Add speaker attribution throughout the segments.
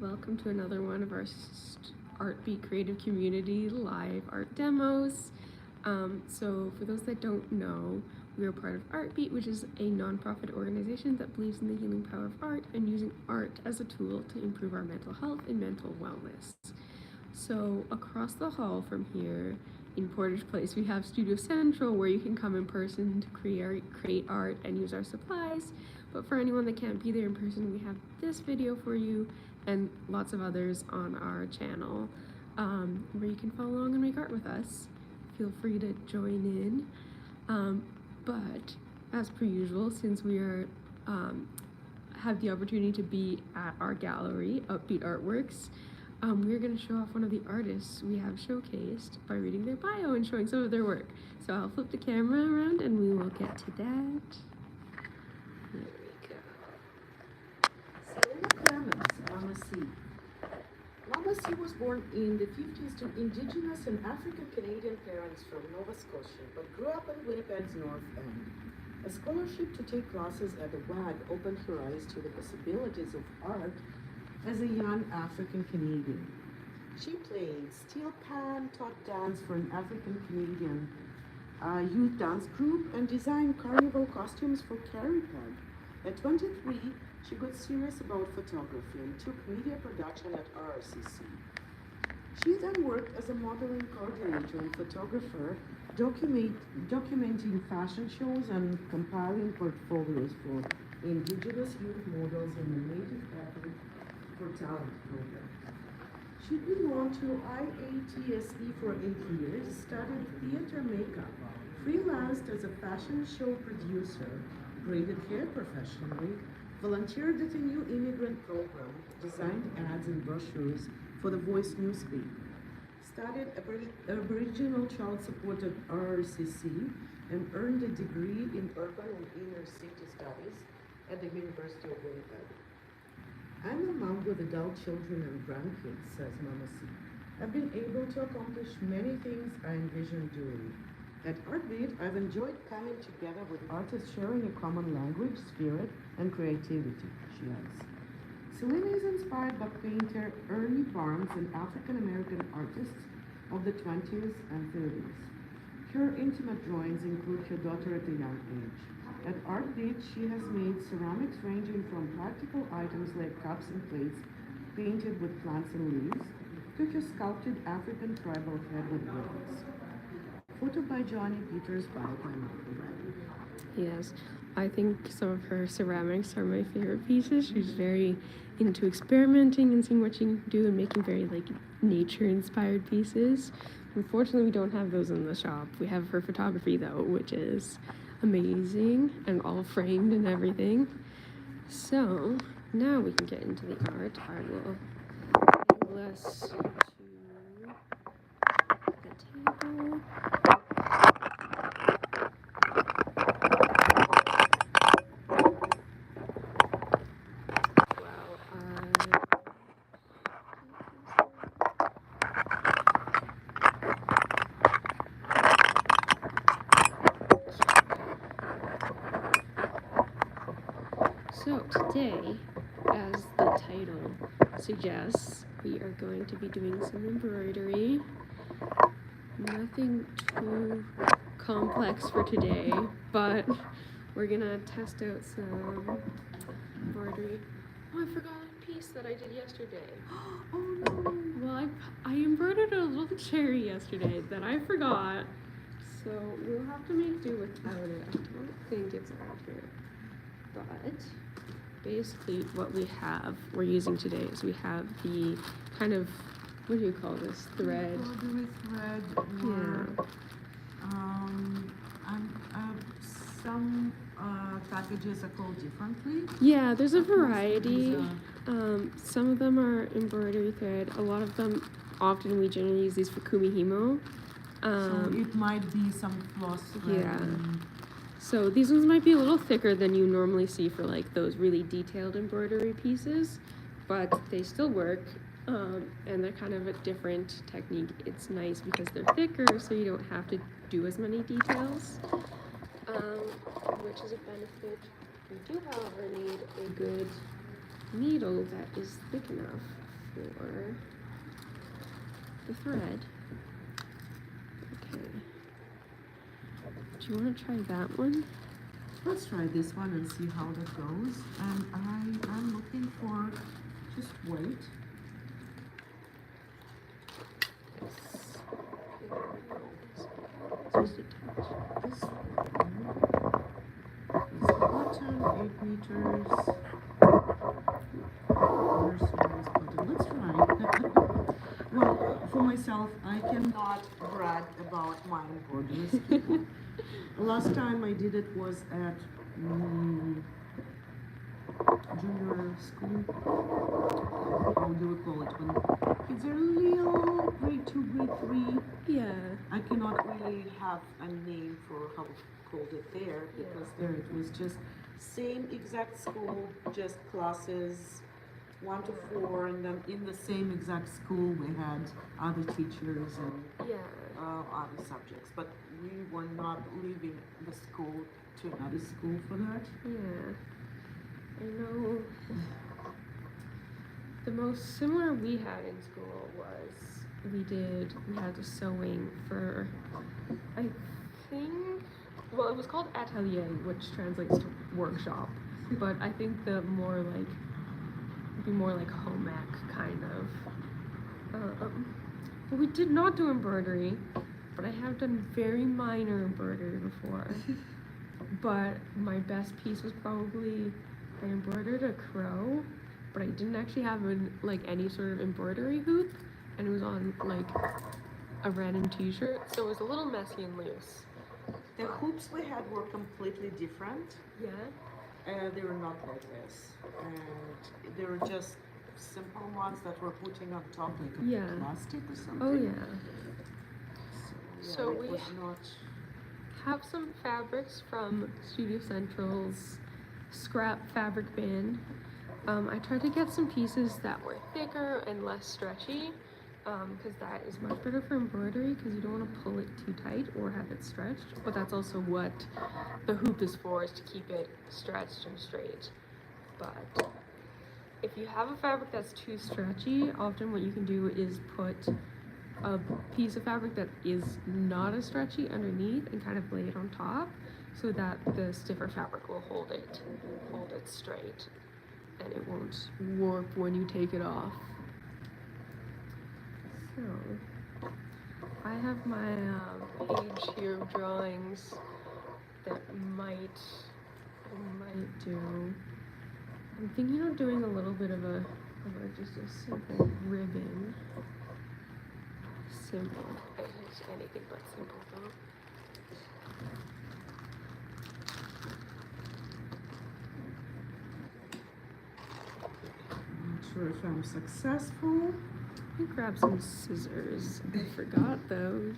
Speaker 1: welcome to another one of our Artbeat Creative Community live art demos. So for those that don't know, we are part of Artbeat, which is a non-profit organization that believes in the healing power of art and using art as a tool to improve our mental health and mental wellness. So across the hall from here in Portage Place, we have Studio Central, where you can come in person to create art and use our supplies. But for anyone that can't be there in person, we have this video for you and lots of others on our channel where you can follow along and make art with us. Feel free to join in. But as per usual, since we are have the opportunity to be at our gallery, Upbeat Artworks, we're going to show off one of the artists we have showcased by reading their bio and showing some of their work. So I'll flip the camera around and we will get to that. There we go.
Speaker 2: Selena Clemens, Mama C. Mama C was born in the 50s to Indigenous and African-Canadian parents from Nova Scotia, but grew up in Winnipeg's North End. A scholarship to take classes at the WAG opened her eyes to the possibilities of art as a young African-Canadian. She played steel pan, taught dance for an African-Canadian youth dance group, and designed carnival costumes for Carrie Pug. At 23, she got serious about photography and took media production at RCC. She then worked as a modeling coordinator and photographer, documenting fashion shows and compiling portfolios for Indigenous youth models in the Native Ethnic for Talent program. She belonged to IATSE for 8 years, studied theater makeup, freelanced as a fashion show producer, braided hair professionally, volunteered at a new immigrant program, designed ads and brochures for the Voice newspaper, studied Aboriginal child support at RCC, and earned a degree in urban and inner city studies at the University of Winnipeg. I'm a mom with adult children and grandkids, says Mama C. I've been able to accomplish many things I envisioned doing. At Artbeat, I've enjoyed coming together with artists sharing a common language, spirit, and creativity, she adds. Selena is inspired by painter Ernie Barnes and African-American artists of the 20s and 30s. Her intimate drawings include her daughter at a young age. At Artbeat, she has made ceramics ranging from practical items like cups and plates painted with plants and leaves to her sculpted African tribal head with ribbons. Photo by Johnny Peters, bio by Michael Red.
Speaker 1: Yes, I think some of her ceramics are my favorite pieces. She's very into experimenting and seeing what she can do and making very nature-inspired pieces. Unfortunately, we don't have those in the shop. We have her photography though, which is amazing and all framed and everything. So now we can get into the art. I will angle us to the table. So today, as the title suggests, we are going to be doing some embroidery. Nothing too complex for today, but we're gonna test out some embroidery. Oh, I forgot a piece that I did yesterday.
Speaker 2: Oh no!
Speaker 1: Well, I embroidered a little cherry yesterday that I forgot, so we'll have to make do without it. I don't think it's out here, but basically what we're using today is we have the kind of, what do you call this, thread?
Speaker 2: Embroidery thread, some packages are called differently.
Speaker 1: Yeah, there's a variety. Some of them are embroidery thread. A lot of them, we generally use these for kumihimo.
Speaker 2: So it might be some floss thread.
Speaker 1: Yeah. So these ones might be a little thicker than you normally see for those really detailed embroidery pieces, but they still work, and they're kind of a different technique. It's nice because they're thicker, so you don't have to do as many details, which is a benefit. We do, however, need a good needle that is thick enough for the thread. Okay. Do you want to try that one?
Speaker 2: Let's try this one and see how that goes. And I'm looking for just white.
Speaker 1: Just a touch.
Speaker 2: This one. It's button, 8 meters. Where's this button? Let's try. Well, for myself, I cannot brag about my embroidery skill. Last time I did it was at junior school. How do we call it when kids are little, grade 2, grade 3?
Speaker 1: Yeah.
Speaker 2: I cannot really have a name for how we called it there, because there it was just same exact school, just classes 1 to 4, and then in the same exact school we had other teachers and
Speaker 1: Yeah.
Speaker 2: other subjects, but we were not leaving the school to another school for that.
Speaker 1: Yeah. I know. The most similar we had in school was we had a sewing for, I think, well, it was called atelier, which translates to workshop, but I think the more like, it'd be more like home ec kind of. But we did not do embroidery, but I have done very minor embroidery before. But my best piece was probably, I embroidered a crow, but I didn't actually have any sort of embroidery hoop, and it was on like a random t-shirt, so it was a little messy and loose.
Speaker 2: The hoops we had were completely different.
Speaker 1: Yeah?
Speaker 2: They were not like this, and they were just simple ones that were putting on top like a
Speaker 1: Yeah.
Speaker 2: plastic or something.
Speaker 1: Oh yeah. So
Speaker 2: it
Speaker 1: we
Speaker 2: was not.
Speaker 1: have some fabrics from Studio Central's scrap fabric bin. I tried to get some pieces that were thicker and less stretchy, because that is much better for embroidery, because you don't want to pull it too tight or have it stretched, but that's also what the hoop is for, is to keep it stretched and straight. But if you have a fabric that's too stretchy, often what you can do is put a piece of fabric that is not as stretchy underneath and kind of lay it on top, so that the stiffer fabric will hold it straight and it won't warp when you take it off. So I have my page here of drawings that I might do. I'm thinking of doing a little bit of just a simple ribbon. Simple. It's anything but simple though.
Speaker 2: I'm not sure if I'm successful.
Speaker 1: Let me grab some scissors. I forgot those.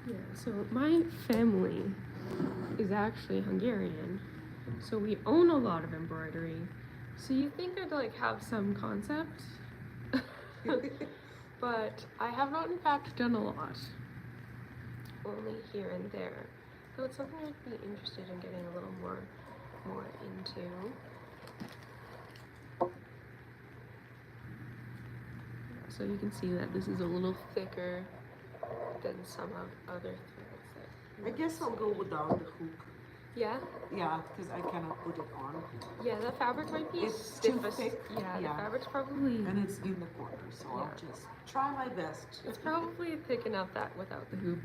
Speaker 1: Yeah, so my family is actually Hungarian, so we own a lot of embroidery. So you think I'd like have some concept, but I have not in fact done a lot. Only here and there. So it's something I'd be interested in getting a little more into. So you can see that this is a little thicker than some of other threads.
Speaker 2: I guess I'll go without the hook.
Speaker 1: Yeah?
Speaker 2: Yeah, because I cannot put it on.
Speaker 1: Yeah, the fabric might be
Speaker 2: It's
Speaker 1: stiff.
Speaker 2: too thick.
Speaker 1: Yeah,
Speaker 2: Yeah.
Speaker 1: the fabric's probably...
Speaker 2: And it's in the corner, so
Speaker 1: Yeah.
Speaker 2: I'll just try my best.
Speaker 1: It's probably thick enough that without the hoop,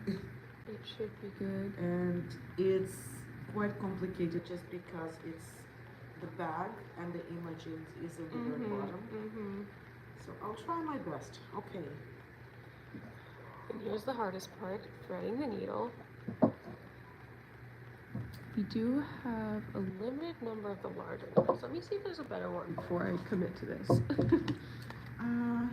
Speaker 1: it should be good.
Speaker 2: And it's quite complicated just because it's the bag and the images is in the very bottom. So I'll try my best. Okay.
Speaker 1: And here's the hardest part, threading the needle. We do have a limited number of the larger needles. Let me see if there's a better one before I commit to this. I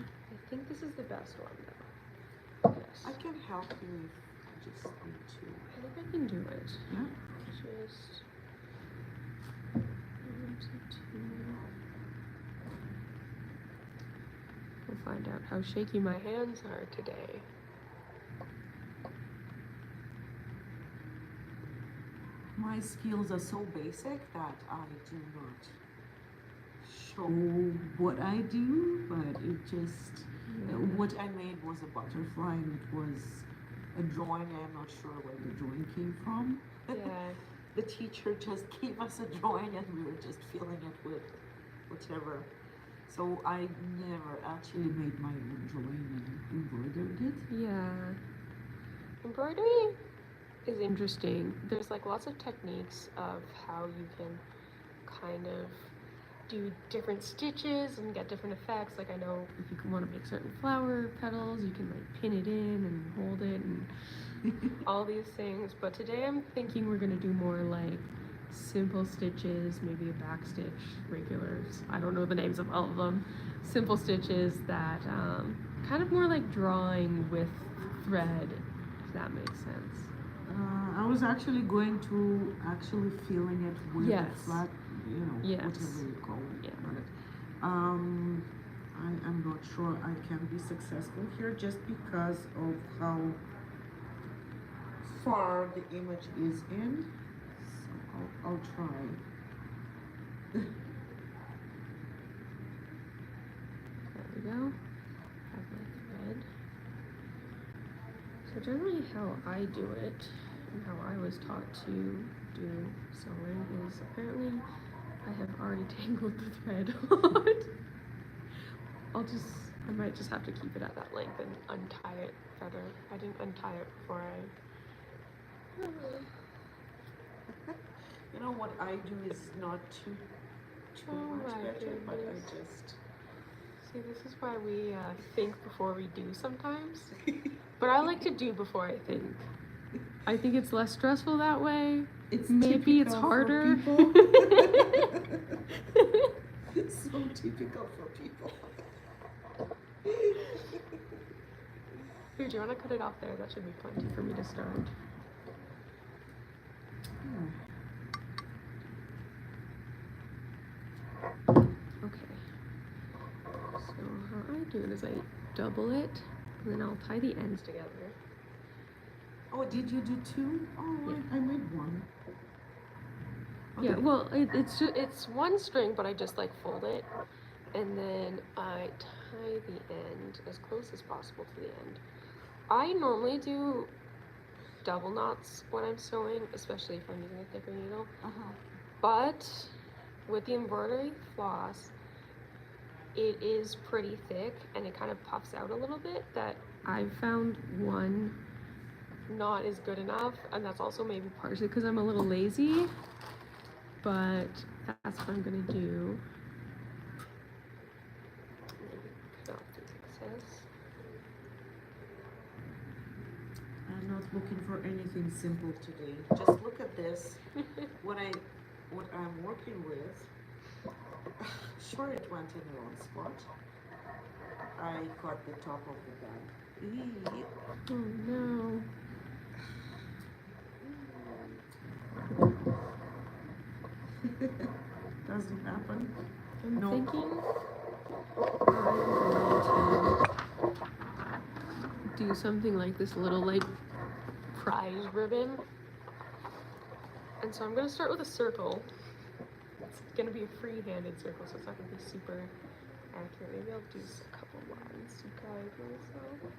Speaker 1: think this is the best one though. Yes.
Speaker 2: I can help you if I just need to.
Speaker 1: I think I can do it.
Speaker 2: Yeah.
Speaker 1: Just 1 to 2. We'll find out how shaky my hands are today.
Speaker 2: My skills are so basic that I do not show what I do, but it just what I made was a butterfly, and it was a drawing. I'm not sure where the drawing came from.
Speaker 1: Yeah.
Speaker 2: The teacher just gave us a drawing, and we were just filling it with whatever. So I never actually made my own drawing and embroidered it.
Speaker 1: Yeah. Embroidery is interesting. There's like lots of techniques of how you can kind of do different stitches and get different effects. Like I know if you want to make certain flower petals, you can like pin it in and hold it and all these things. But today I'm thinking we're gonna do more like simple stitches, maybe a back stitch, regulars. I don't know the names of all of them. Simple stitches that kind of more like drawing with thread, if that makes sense.
Speaker 2: I was actually going to actually feeling it with
Speaker 1: Yes.
Speaker 2: a flat,
Speaker 1: Yes.
Speaker 2: whatever you call it.
Speaker 1: Yeah.
Speaker 2: But I'm not sure I can be successful here just because of how far the image is in. So I'll try.
Speaker 1: There we go. Have my thread. So generally how I do it and how I was taught to do sewing is apparently I have already tangled the thread a lot. I might just have to keep it at that length and untie it better. I didn't untie it before
Speaker 2: You know what I do is not too
Speaker 1: Oh
Speaker 2: much
Speaker 1: my
Speaker 2: better, but I
Speaker 1: goodness.
Speaker 2: just.
Speaker 1: See, this is why we think before we do sometimes. But I like to do before I think. I think it's less stressful that way.
Speaker 2: It's
Speaker 1: Maybe it's
Speaker 2: typical for
Speaker 1: harder.
Speaker 2: people. It's so typical for people.
Speaker 1: Here, do you want to cut it off there? That should be plenty for me to start. Okay. So how I do it is I double it, and then I'll tie the ends together.
Speaker 2: Oh, did you do two? Oh,
Speaker 1: Yeah.
Speaker 2: I made one.
Speaker 1: Yeah,
Speaker 2: Okay.
Speaker 1: well, it's one string, but I just like fold it, and then I tie the end as close as possible to the end. I normally do double knots when I'm sewing, especially if I'm using a thicker needle. But with the embroidery floss, it is pretty thick and it kind of puffs out a little bit. That I've found one knot is good enough, and that's also maybe partially because I'm a little lazy. But that's what I'm gonna do. Maybe cut off the excess.
Speaker 2: I'm not looking for anything simple today. Just look at this. What I'm working with. Sure, it went in the wrong spot. I got the top of the bag.
Speaker 1: Oh no.
Speaker 2: Doesn't happen.
Speaker 1: I'm
Speaker 2: No.
Speaker 1: thinking I'm going to do something like this little like prize ribbon. And so I'm going to start with a circle. It's going to be a free-handed circle, so it's not going to be super accurate. Maybe I'll do a couple lines to guide myself.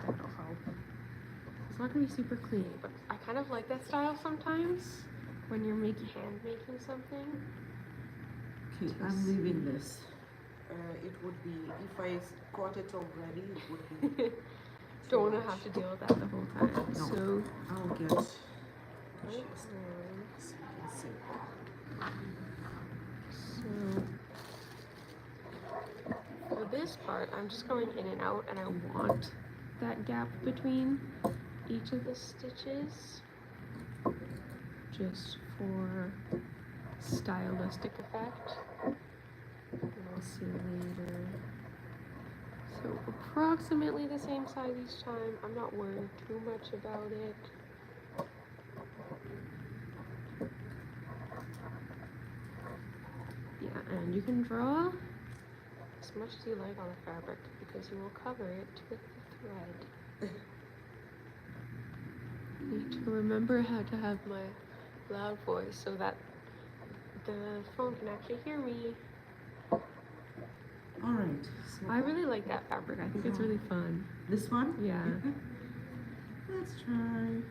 Speaker 1: That'll help. It's not going to be super clean, but I kind of like that style sometimes when you're hand making something.
Speaker 2: Okay, I'm leaving this. It would be, if I caught it already, it would be.
Speaker 1: Don't want to have to deal with that the whole time.
Speaker 2: No.
Speaker 1: So,
Speaker 2: I'll get.
Speaker 1: so for this part, I'm just going in and out, and I want that gap between each of the stitches, just for stylistic effect. And I'll see later. So approximately the same size each time. I'm not worried too much about it. Yeah, and you can draw as much as you like on the fabric because you will cover it with the thread. I need to remember how to have my loud voice so that the phone can actually hear me.
Speaker 2: All right. So
Speaker 1: I really like that fabric. I think it's really fun.
Speaker 2: this one?
Speaker 1: Yeah.
Speaker 2: Let's try.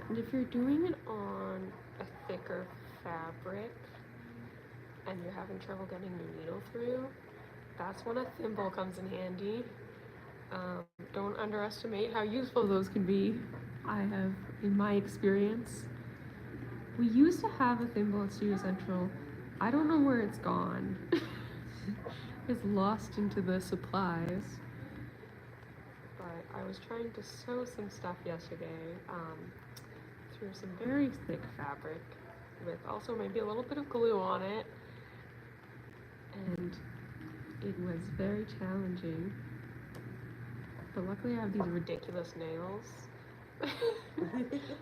Speaker 1: And if you're doing it on a thicker fabric and you're having trouble getting your needle through, that's when a thimble comes in handy. Don't underestimate how useful those can be. I have, in my experience. We used to have a thimble at Studio Central. I don't know where it's gone. It's lost into the supplies. But I was trying to sew some stuff yesterday through some very thick fabric with also maybe a little bit of glue on it. And it was very challenging. But luckily I have these ridiculous nails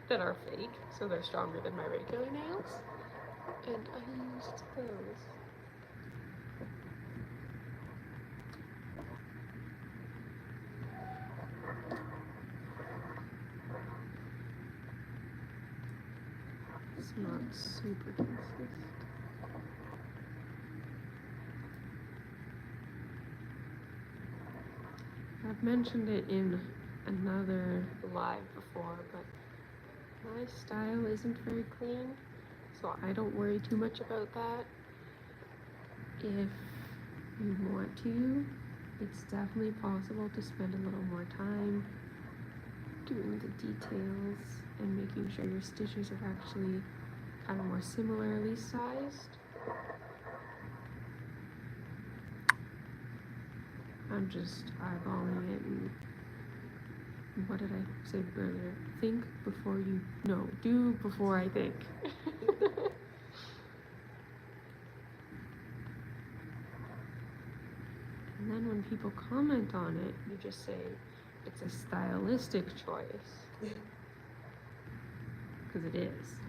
Speaker 1: that are fake, so they're stronger than my regular nails. And I used those. It's not super consistent. I've mentioned it in another live before, but my style isn't very clean, so I don't worry too much about that. If you want to, it's definitely possible to spend a little more time doing the details and making sure your stitches are actually kind of more similarly sized. I'm just eyeballing it, and what did I say earlier? Think before you, no, do before I think. And then when people comment on it, you just say it's a stylistic choice. Because it is.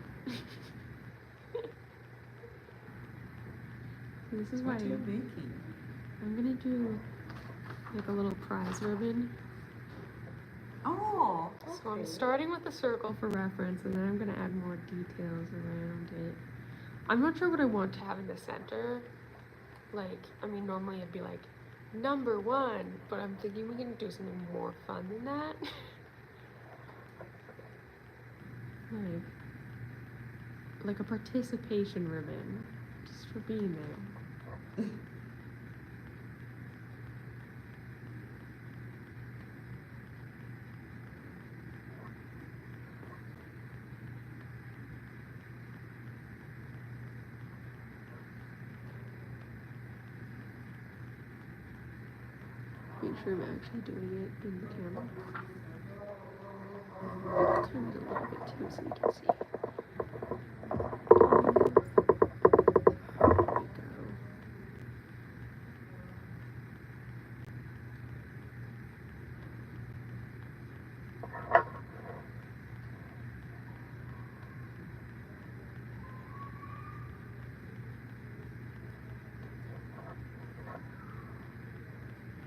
Speaker 1: This is why
Speaker 2: What are you making?
Speaker 1: I'm gonna do like a little prize ribbon.
Speaker 2: Oh, okay.
Speaker 1: So I'm starting with a circle for reference, and then I'm gonna add more details around it. I'm not sure what I want to have in the center. Like, I mean, normally it'd be like number 1, but I'm thinking we can do something more fun than that. like a participation ribbon, just for being there. Make sure I'm actually doing it in the camera. Turn it a little bit too so you can see. There we go.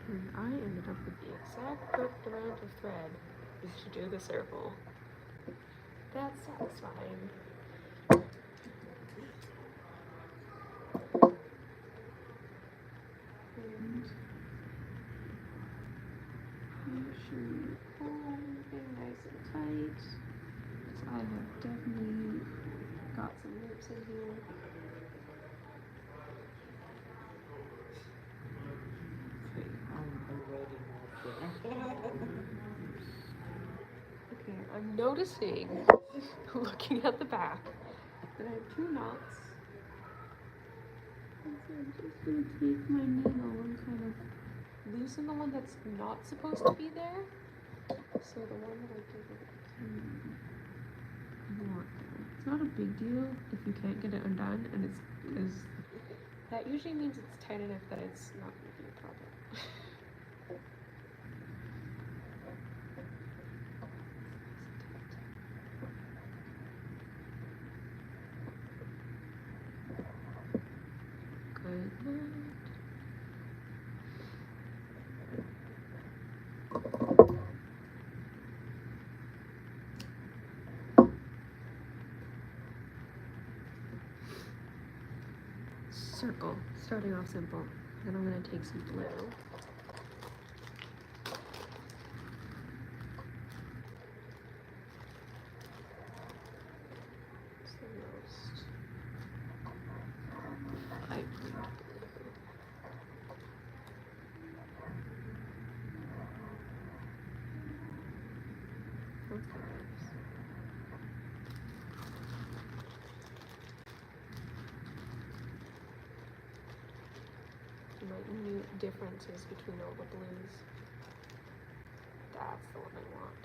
Speaker 1: And I ended up with the exact perfect amount of thread to do the circle. That's satisfying. And make sure you pull everything nice and tight. So I have definitely got some loops in here.
Speaker 2: Okay, I'm ready.
Speaker 1: Okay, I'm noticing, looking at the back, that I have 2 knots. And so I'm just going to take my needle and kind of loosen the one that's not supposed to be there. So the one that I didn't want there. It's not a big deal if you can't get it undone, and it's because that usually means it's tight enough that it's not going to be a problem. Good night. Circle, starting off simple. Then I'm going to take some blue. It's the most vibrant blue. That's kind of nice. Minute differences between all the blues. That's the one I want.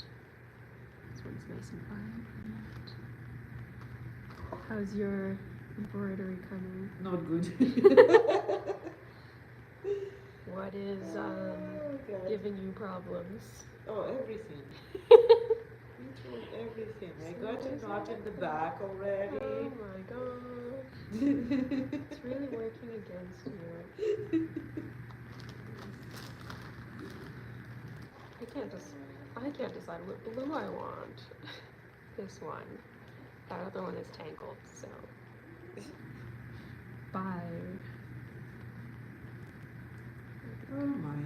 Speaker 1: This one's nice and vibrant. How's your embroidery coming?
Speaker 2: Not good.
Speaker 1: What is
Speaker 2: God.
Speaker 1: giving you problems?
Speaker 2: Oh, everything. Literally everything. I got a knot in the back already.
Speaker 1: Oh my god. It's really working against you. I can't decide what blue I want. This one. That other one is tangled, so. Bye.
Speaker 2: Oh my.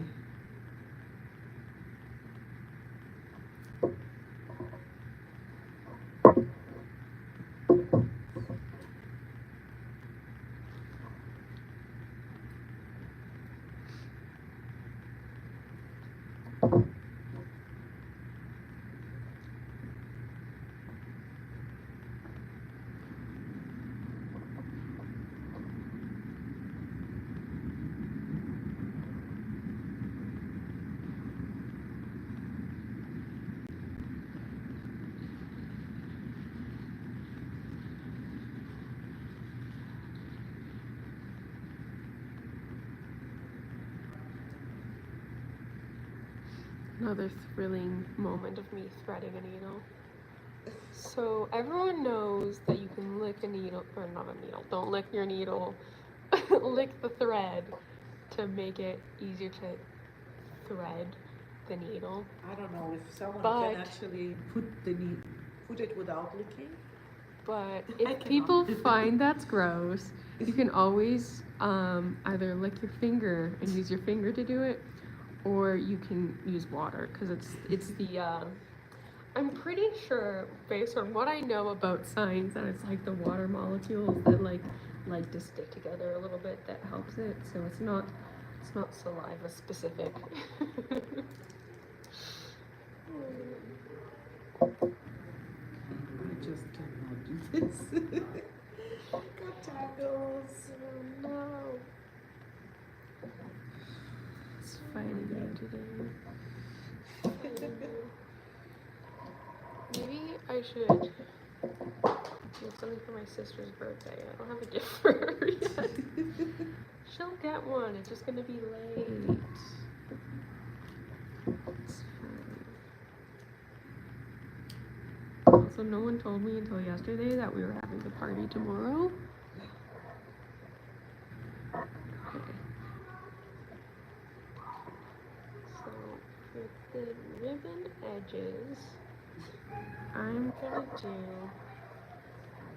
Speaker 1: Another thrilling moment of me threading a needle. So everyone knows that you can lick a needle, or not a needle, don't lick your needle, lick the thread to make it easier to thread the needle.
Speaker 2: I don't know if someone
Speaker 1: But-
Speaker 2: can actually put it without licking.
Speaker 1: But
Speaker 2: I
Speaker 1: if
Speaker 2: cannot.
Speaker 1: people find that's gross, you can always either lick your finger and use your finger to do it, or you can use water, because it's the I'm pretty sure, based on what I know about science, that it's like the water molecules that like to stick together a little bit that helps it. So it's not saliva specific.
Speaker 2: I just cannot do this. Got tangles.
Speaker 1: Oh no. It's fighting you today. Maybe I should get something for my sister's birthday. I don't have a gift for her yet. She'll get one. It's just gonna be late. It's fine. Also, no one told me until yesterday that we were having the party tomorrow. Okay. So, with the ribbon edges, I'm gonna do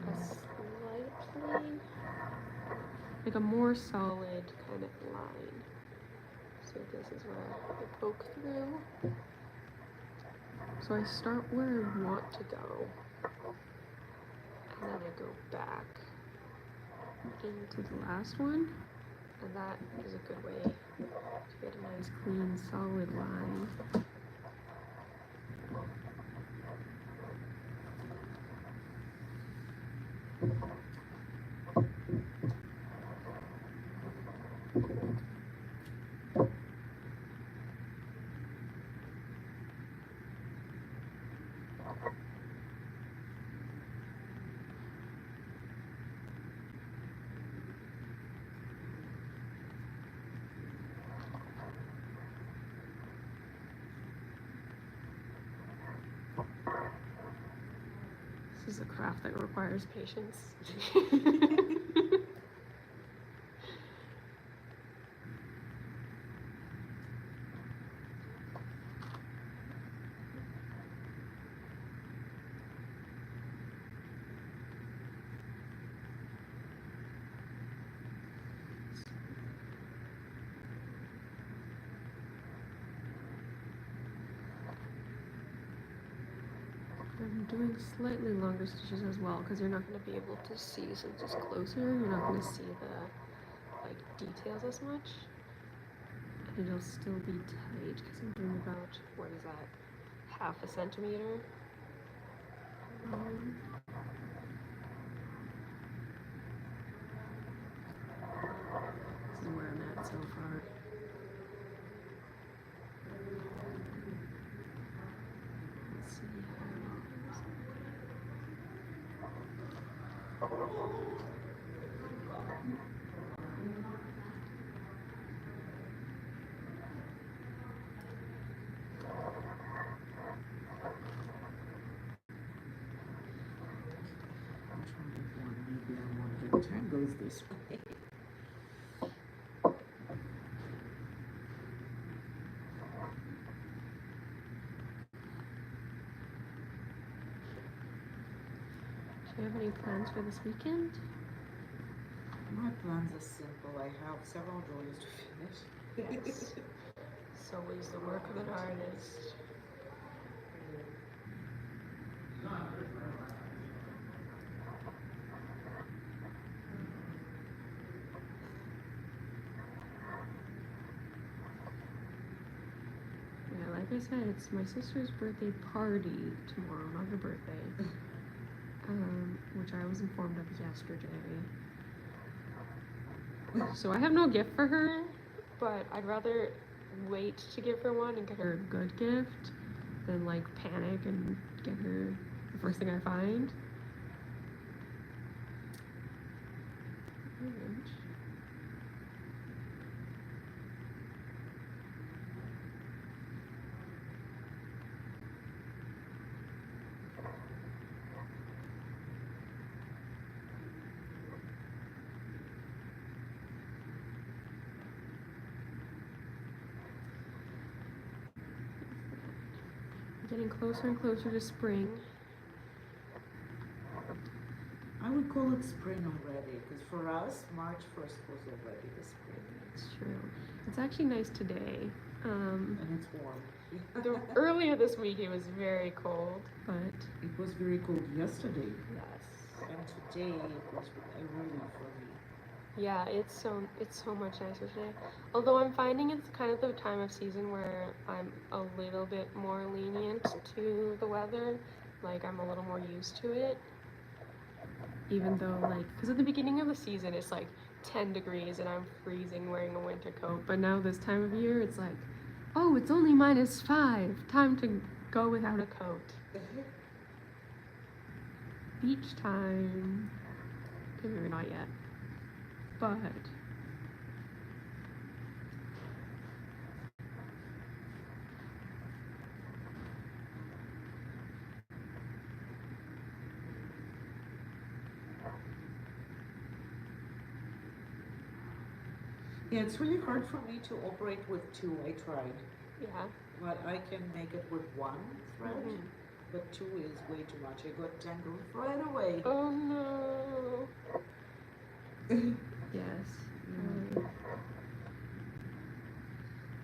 Speaker 1: a slightly, like a more solid kind of line. So this is where I poke through. So I start where I want to go, and then I go back into the last one, and that is a good way to get a nice, clean, solid line. is a craft that requires patience. I'm doing slightly longer stitches as well because you're not going to be able to see, since it's closer, you're not going to see the details as much. And it'll still be tight because I'm doing about, what is that, half a centimeter. This is where I'm at so far. Let's see how it goes.
Speaker 2: Maybe I want the time goes this way.
Speaker 1: Do you have any plans for this weekend?
Speaker 2: My plans are simple. I have several drawings to finish.
Speaker 1: Yes. It's always the work of an artist. Yeah, like I said, it's my sister's birthday party tomorrow, not her birthday. Which I was informed of yesterday. So I have no gift for her, but I'd rather wait to give her one and get her a good gift than like panic and get her the first thing I find. Getting closer and closer to spring.
Speaker 2: I would call it spring already, because for us, March 1st was already the spring.
Speaker 1: It's true. It's actually nice today.
Speaker 2: And it's warm.
Speaker 1: Earlier this week it was very cold, but
Speaker 2: it was very cold yesterday.
Speaker 1: yes.
Speaker 2: And today it was really funny.
Speaker 1: Yeah, it's so much nicer today. Although I'm finding it's kind of the time of season where I'm a little bit more lenient to the weather. Like I'm a little more used to it. Even though because at the beginning of the season it's like 10 degrees and I'm freezing wearing a winter coat. But now this time of year it's like, oh, it's only -5. Time to go without a coat. Beach time. Okay, maybe not yet. But
Speaker 2: yeah, it's really hard for me to operate with two. I tried.
Speaker 1: yeah.
Speaker 2: But I can make it with one thread. But two is way too much. I got tangled right away.
Speaker 1: Oh no. Yes.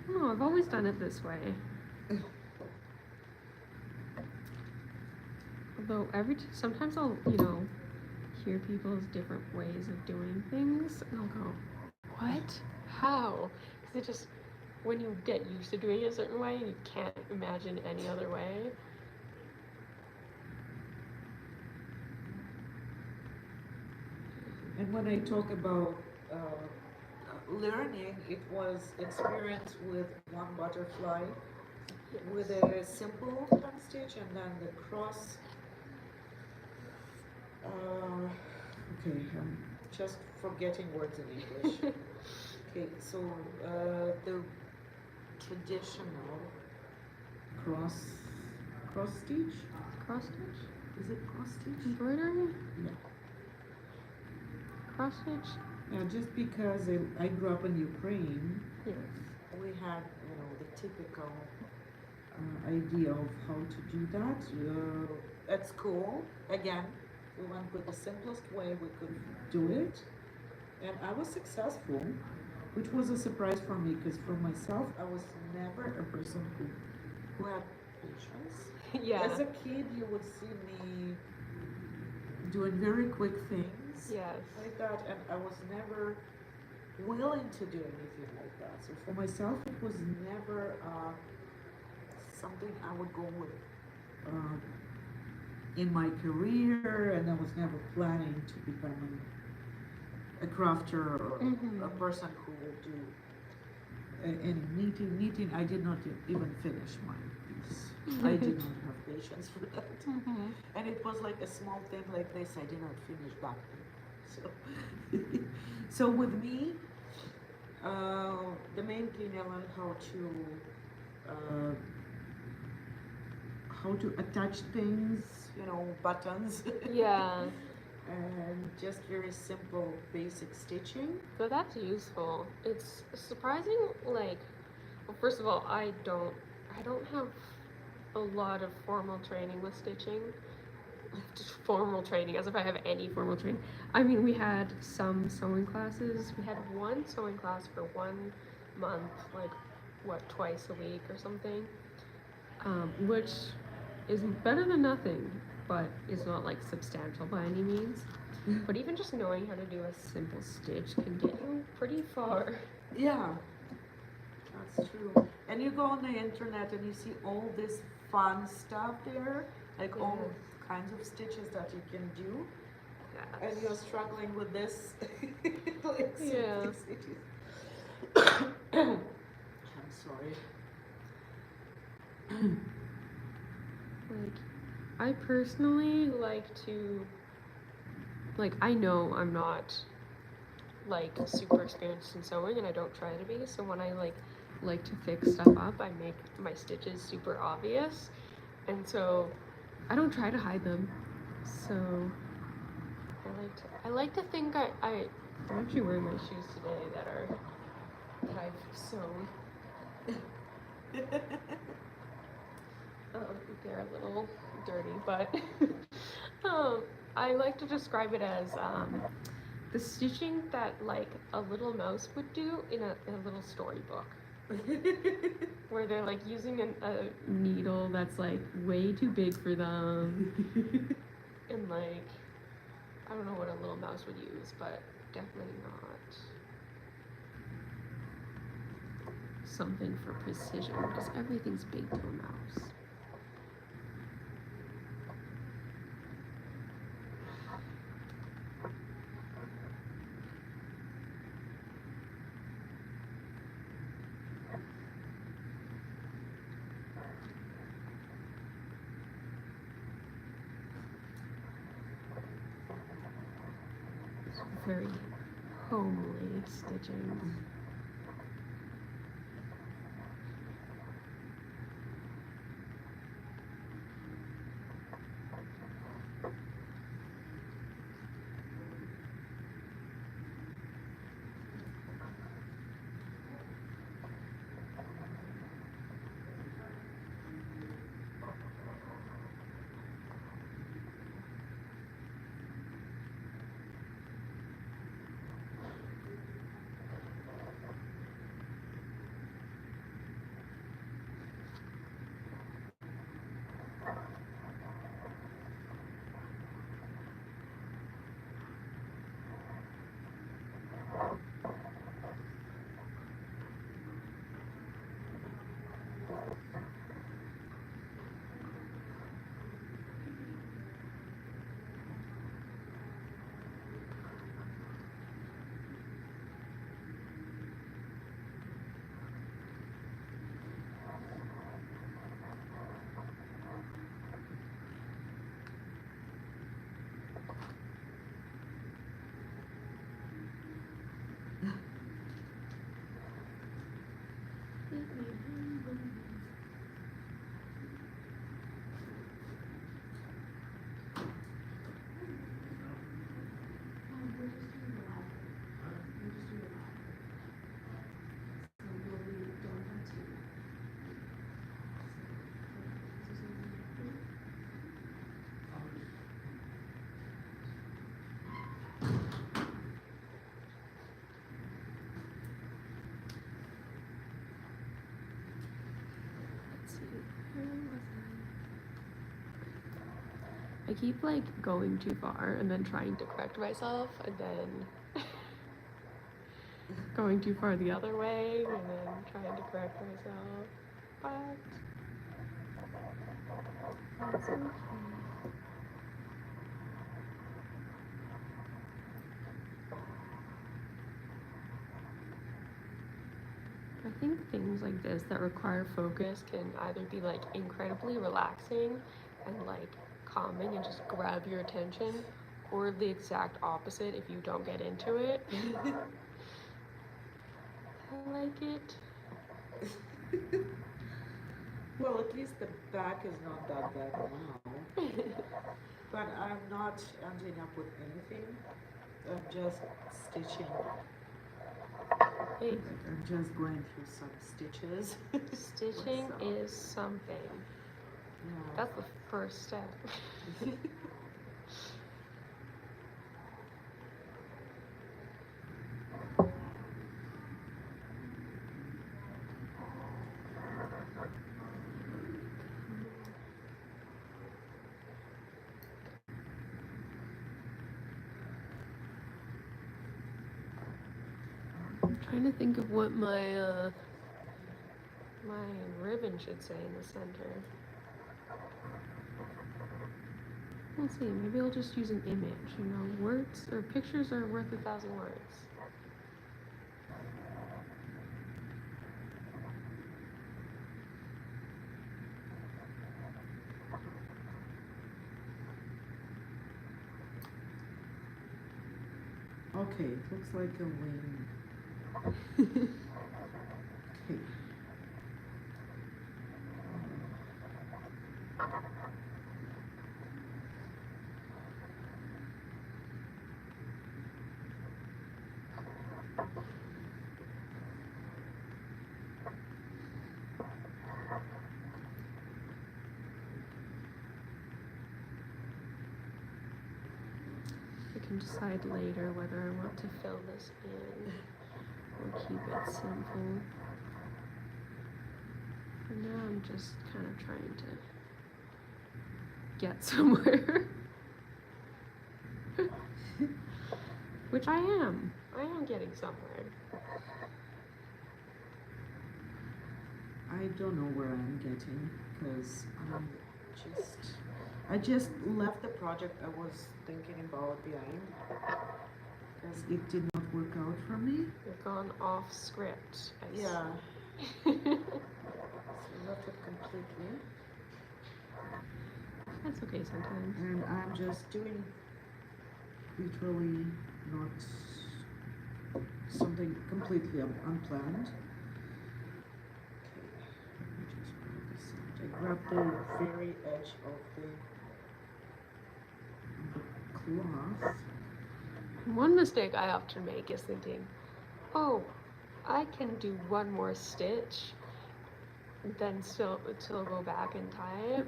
Speaker 1: Oh, I've always done it this way. Although sometimes I'll, hear people's different ways of doing things, and I'll go, what? How? Because it just, when you get used to doing it a certain way, you can't imagine any other way.
Speaker 2: And when I talk about learning, it was experience with one butterfly, with a simple hand stitch, and then the cross. Okay, I'm just forgetting words in English. Okay, so the traditional cross stitch.
Speaker 1: Cross stitch?
Speaker 2: Is it cross stitch?
Speaker 1: Embroidery?
Speaker 2: Yeah.
Speaker 1: Cross stitch?
Speaker 2: Yeah, just because I grew up in Ukraine,
Speaker 1: Yes.
Speaker 2: we had, the typical idea of how to do that. At school, again, we went with the simplest way we could do it, and I was successful, which was a surprise for me because for myself, I was never a person who had patience.
Speaker 1: Yeah.
Speaker 2: As a kid, you would see me doing very quick things
Speaker 1: Yes.
Speaker 2: like that, and I was never willing to do anything like that. So for myself, it was never something I would go with in my career, and I was never planning to become a crafter or a person who will do any knitting. I did not even finish my piece. I did not have patience for that. And it was like a small thing like this. I did not finish that thing. So with me, the main thing I learned how to attach things, buttons.
Speaker 1: Yeah.
Speaker 2: And just very simple basic stitching.
Speaker 1: So that's useful. It's surprising, well, first of all, I don't have a lot of formal training with stitching. Just formal training, as if I have any formal training. I mean, we had some sewing classes. We had one sewing class for 1 month, twice a week or something, which is better than nothing, but is not substantial by any means. But even just knowing how to do a simple stitch can get you pretty far.
Speaker 2: Yeah, that's true. And you go on the internet and you see all this fun stuff there, all kinds of stitches that you can do. Yes. And you're struggling with this, simple stitches. I'm sorry.
Speaker 1: I personally like to, I know I'm not super experienced in sewing, and I don't try to be, so when I like to fix stuff up, I make my stitches super obvious, and so I don't try to hide them. So I like to think I'm actually wearing my shoes today that I've sewn. They're a little dirty, but I like to describe it as the stitching that a little mouse would do in a little storybook. Where they're using a needle that's way too big for them. And I don't know what a little mouse would use, but definitely not something for precision, because everything's big to a mouse. Very homely stitching. I keep like going too far and then trying to correct myself and then going too far the other way and then trying to correct myself. But that's okay. I think things like this that require focus can either be like incredibly relaxing and like calming and just grab your attention, or the exact opposite if you don't get into it. I like it.
Speaker 2: Well, at least the back is not that bad now. But I'm not ending up with anything. I'm just stitching.
Speaker 1: Hey,
Speaker 2: I'm just going through some stitches.
Speaker 1: stitching is something.
Speaker 2: Yeah.
Speaker 1: That's the first step. I'm trying to think of what my ribbon should say in the center. We'll see. Maybe I'll just use an image. You know, words or pictures are worth 1,000 words.
Speaker 2: Okay, it looks like a wing. Okay.
Speaker 1: I can decide later whether I want to fill this in or keep it simple. For now, I'm just kind of trying to get somewhere. Which I am. I am getting somewhere.
Speaker 2: I don't know where I'm getting because I just left the project I was thinking about behind because it did not work out for me.
Speaker 1: You've gone off script.
Speaker 2: Yeah. So I left it completely.
Speaker 1: That's okay sometimes.
Speaker 2: And I'm just doing literally not something completely unplanned. I grabbed the very edge of the cloth.
Speaker 1: One mistake I often make is thinking, oh, I can do one more stitch, then still go back and tie it.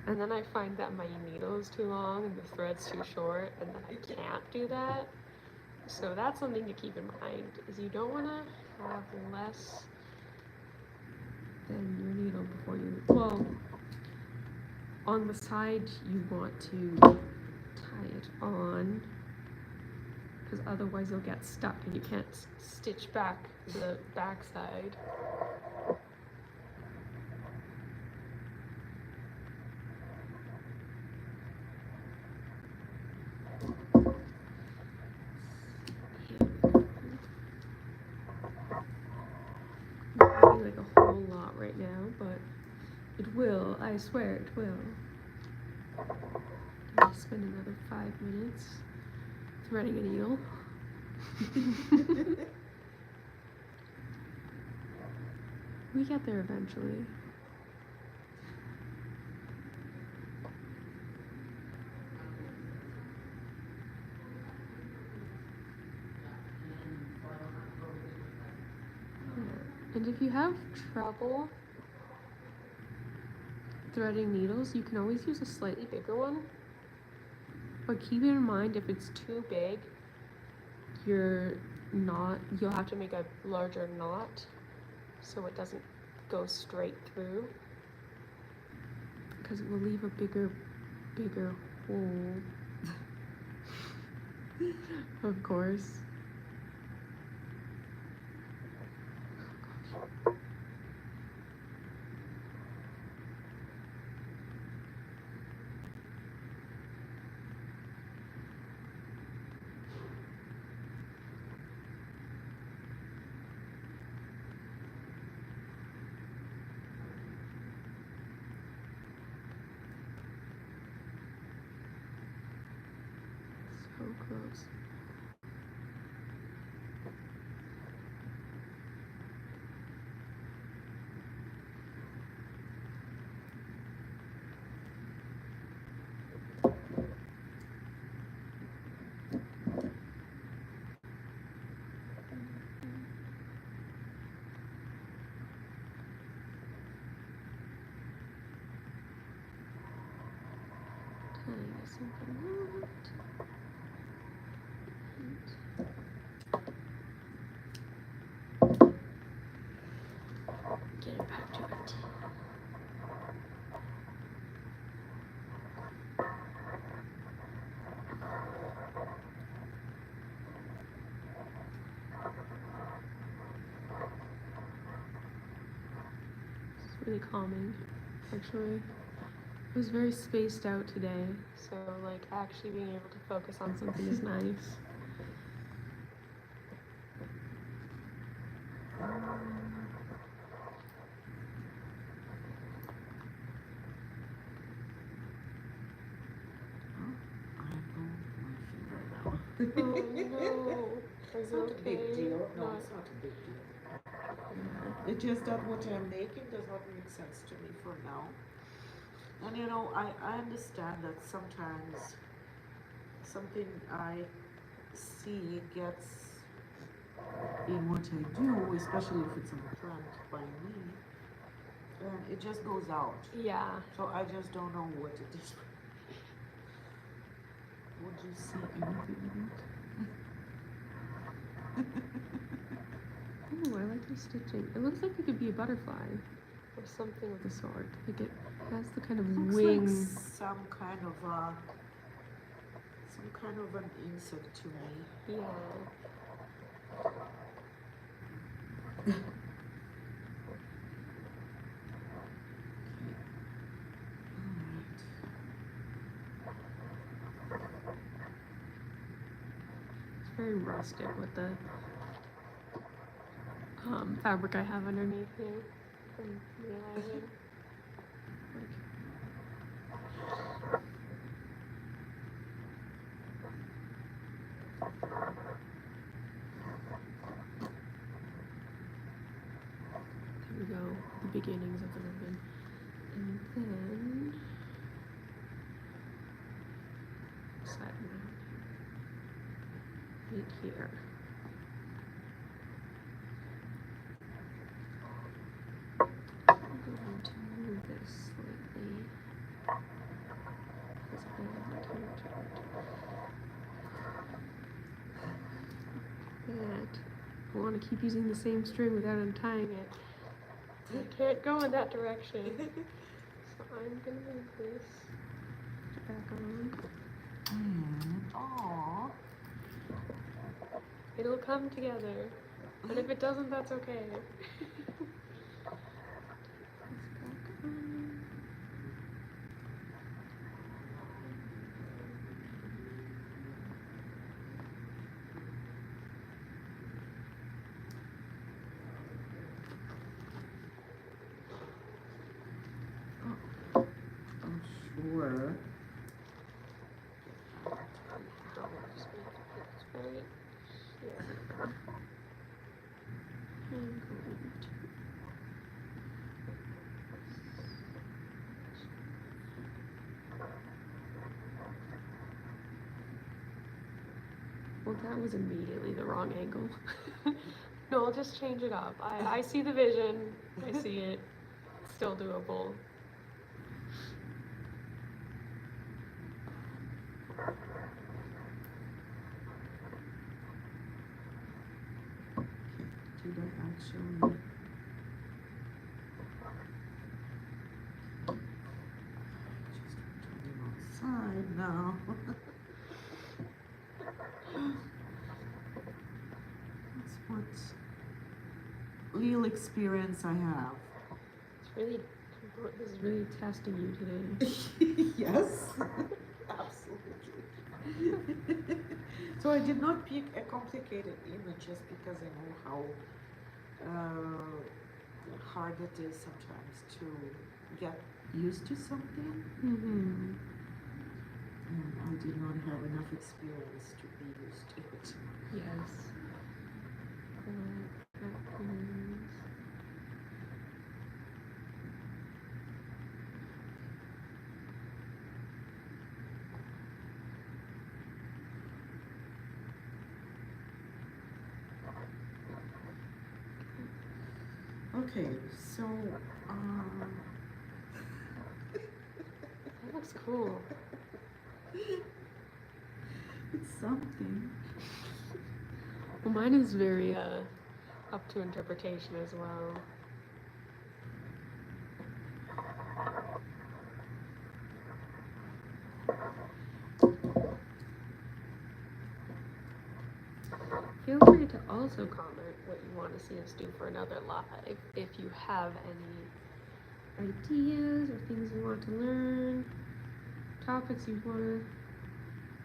Speaker 1: And then I find that my needle is too long and the thread's too short, and then I can't do that. So that's something to keep in mind, is you don't want to have less than your needle before you, well, on the side you want to tie it on, because otherwise you'll get stuck and you can't stitch back the back side. Like a whole lot right now, but it will, I swear it will. I'll spend another 5 minutes threading a needle. We get there eventually. And if you have trouble threading needles, you can always use a slightly bigger one. But keep in mind, if it's too big, you'll have to make a larger knot so it doesn't go straight through, because it will leave a bigger bigger hole. Of course. So close. Tying something out. Get it back to it. It's really calming, actually. I was very spaced out today, so like actually being able to focus on something is nice. Oh no. Are
Speaker 2: It's
Speaker 1: you
Speaker 2: not a
Speaker 1: okay?
Speaker 2: big deal. No,
Speaker 1: Not-
Speaker 2: it's not a big deal. It's just that what I'm making does not make sense to me for now. And you know, I understand that sometimes something I see gets in what I do, especially if it's a plant by me, and it just goes out.
Speaker 1: Yeah.
Speaker 2: So I just don't know what it is. Would you see anything in it?
Speaker 1: Oh, I like the stitching. It looks like it could be a butterfly or something of the sort. Like it has the kind of
Speaker 2: Looks
Speaker 1: wing.
Speaker 2: like some kind of an insect to me.
Speaker 1: Yeah. It's very rustic with the fabric I have underneath here from the island. There we go, the beginnings of the ribbon. And then side around right here. I'm going to move this slightly because I haven't turned that. I want to keep using the same string without untying it. I can't go in that direction. So I'm gonna move this back on.
Speaker 2: Aww.
Speaker 1: It'll come together. And if it doesn't, that's okay.
Speaker 2: I'm sure.
Speaker 1: Well, that was immediately the wrong angle. No, I'll just change it up. I see the vision. I see it. It's still doable.
Speaker 2: Did I actually? Just turning on experience I have.
Speaker 1: It's really, this is really testing you today.
Speaker 2: Yes, absolutely. So I did not pick a complicated image just because I know how hard it is sometimes to get used to something.
Speaker 1: Mm-hmm.
Speaker 2: And I did not have enough experience to be used to it.
Speaker 1: Yes. Raccoons.
Speaker 2: Okay, so
Speaker 1: That looks cool.
Speaker 2: it's something.
Speaker 1: Well, mine is very up to interpretation as well. Feel free to also comment what you want to see us do for another live. If you have any ideas or things you want to learn, topics you want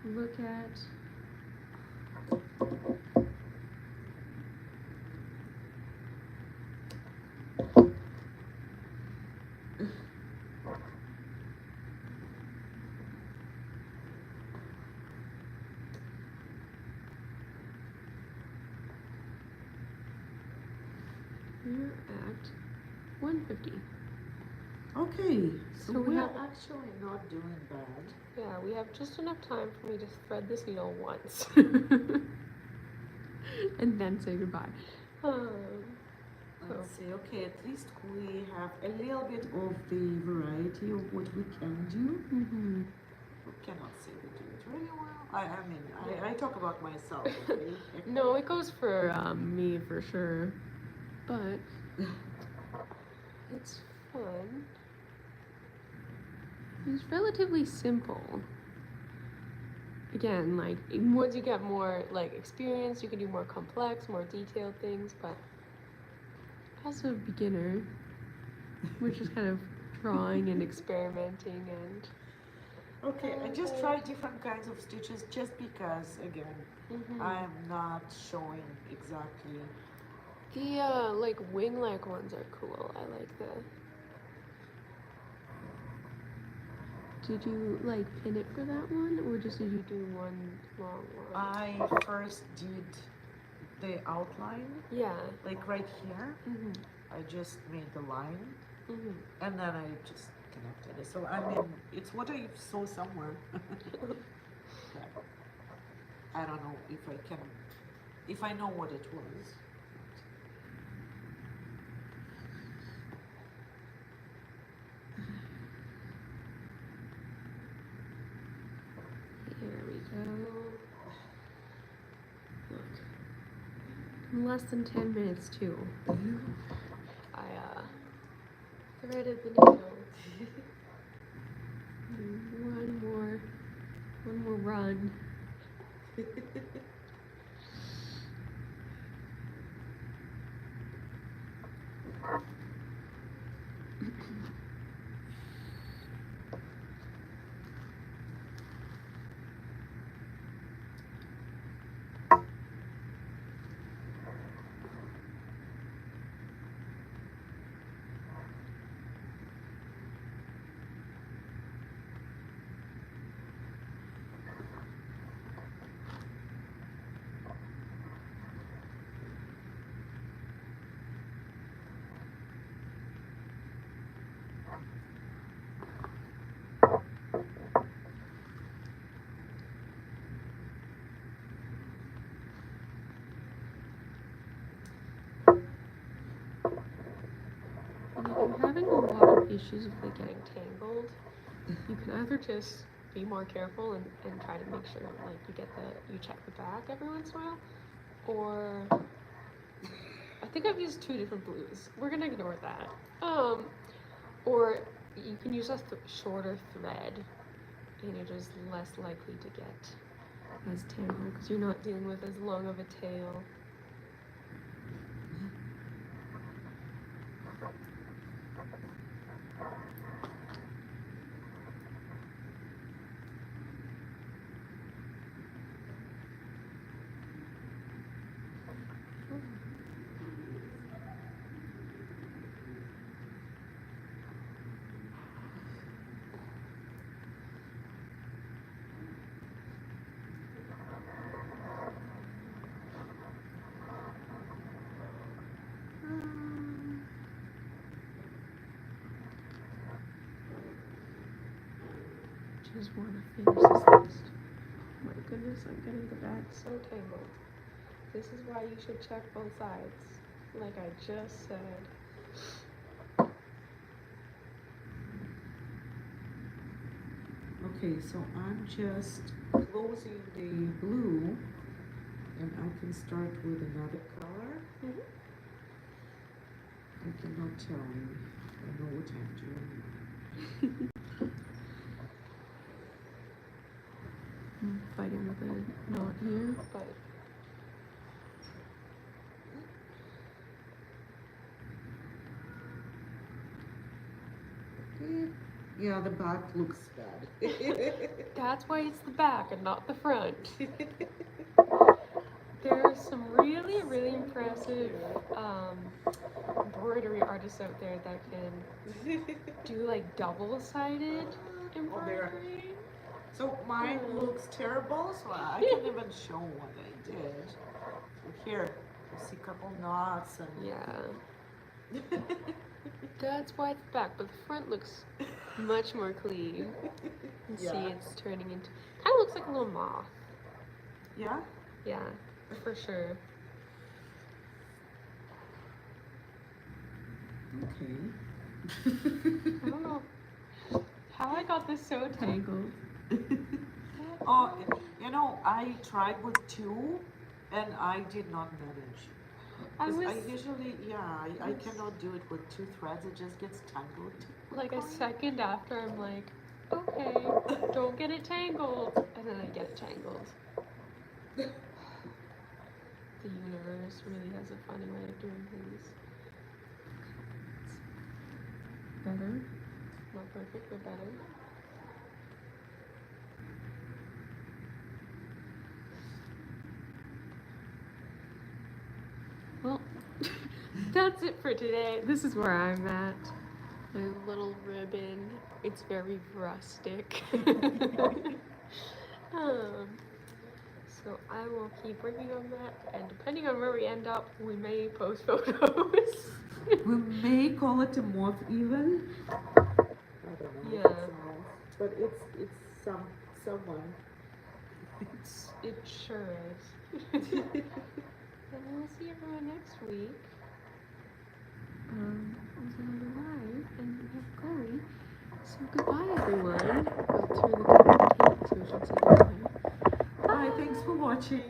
Speaker 1: to look at. We're at 150.
Speaker 2: Okay, so
Speaker 1: So we
Speaker 2: we're
Speaker 1: have-
Speaker 2: actually not doing bad.
Speaker 1: Yeah, we have just enough time for me to thread this needle once. And then say goodbye.
Speaker 2: Let's see, okay, at least we have a little bit of the variety of what we can do.
Speaker 1: Mm-hmm.
Speaker 2: We cannot say we do it really well. I mean, I talk about myself, okay?
Speaker 1: No, it goes for me for sure. But it's fun. It's relatively simple. Again, like once you get more like experience, you can do more complex, more detailed things. But as a beginner, we're just kind of drawing and experimenting and.
Speaker 2: Okay, I just try different kinds of stitches just because, again, I'm not showing exactly.
Speaker 1: The like wing-like ones are cool. I like that. Did you like pin it for that one, or just did you do one long one?
Speaker 2: I first did the outline,
Speaker 1: Yeah.
Speaker 2: like right here.
Speaker 1: Mm-hmm.
Speaker 2: I just made the line,
Speaker 1: Mm-hmm.
Speaker 2: and then I just connected it. So I mean, it's what I saw somewhere. I don't know if I know what it was.
Speaker 1: Here we go. Look. In less than 10 minutes too. I threaded the needle. One more run. And if you're having a lot of issues with it getting tangled, you can either just be more careful and try to make sure like you check the back every once in a while, or I think I've used 2 different blues. We're gonna ignore that. Or you can use a shorter thread, and you're just less likely to get as tangled because you're not dealing with as long of a tail. Just want to finish this list. My goodness, I'm getting the bag so tangled. This is why you should check both sides, like I just said.
Speaker 2: Okay, so I'm just closing the blue, and I can start with another color. I cannot tell you. I know what I'm doing.
Speaker 1: I'm fighting with a knot here, but
Speaker 2: Yeah, the back looks bad.
Speaker 1: that's why it's the back and not the front. There are some really, really impressive embroidery artists out there that can do like double-sided embroidery.
Speaker 2: So mine looks terrible, so I can't even show what I did. So here, you see a couple knots and
Speaker 1: Yeah. That's why it's back, but the front looks much more clean. You can see it's turning into, kind of looks like a little moth.
Speaker 2: Yeah?
Speaker 1: Yeah, for sure.
Speaker 2: Okay.
Speaker 1: I don't know how I got this so tangled.
Speaker 2: Oh, you know, I tried with two, and I did not manage. I usually, I cannot do it with two threads. It just gets tangled.
Speaker 1: Like a second after, I'm like, okay, don't get it tangled, and then I get it tangled. The universe really has a funny way of doing things. Better? Not perfect, but better. Well, that's it for today. This is where I'm at. My little ribbon. It's very rustic. So I will keep working on that, and depending on where we end up, we may post photos.
Speaker 2: We may call it a moth even. I don't know.
Speaker 1: Yeah.
Speaker 2: But it's someone.
Speaker 1: It sure is. And we'll see everyone next week. There's another live, and we have Chloe. So goodbye, everyone. I'll turn the camera to Kate so we can say goodbye.
Speaker 2: Bye. Thanks for watching.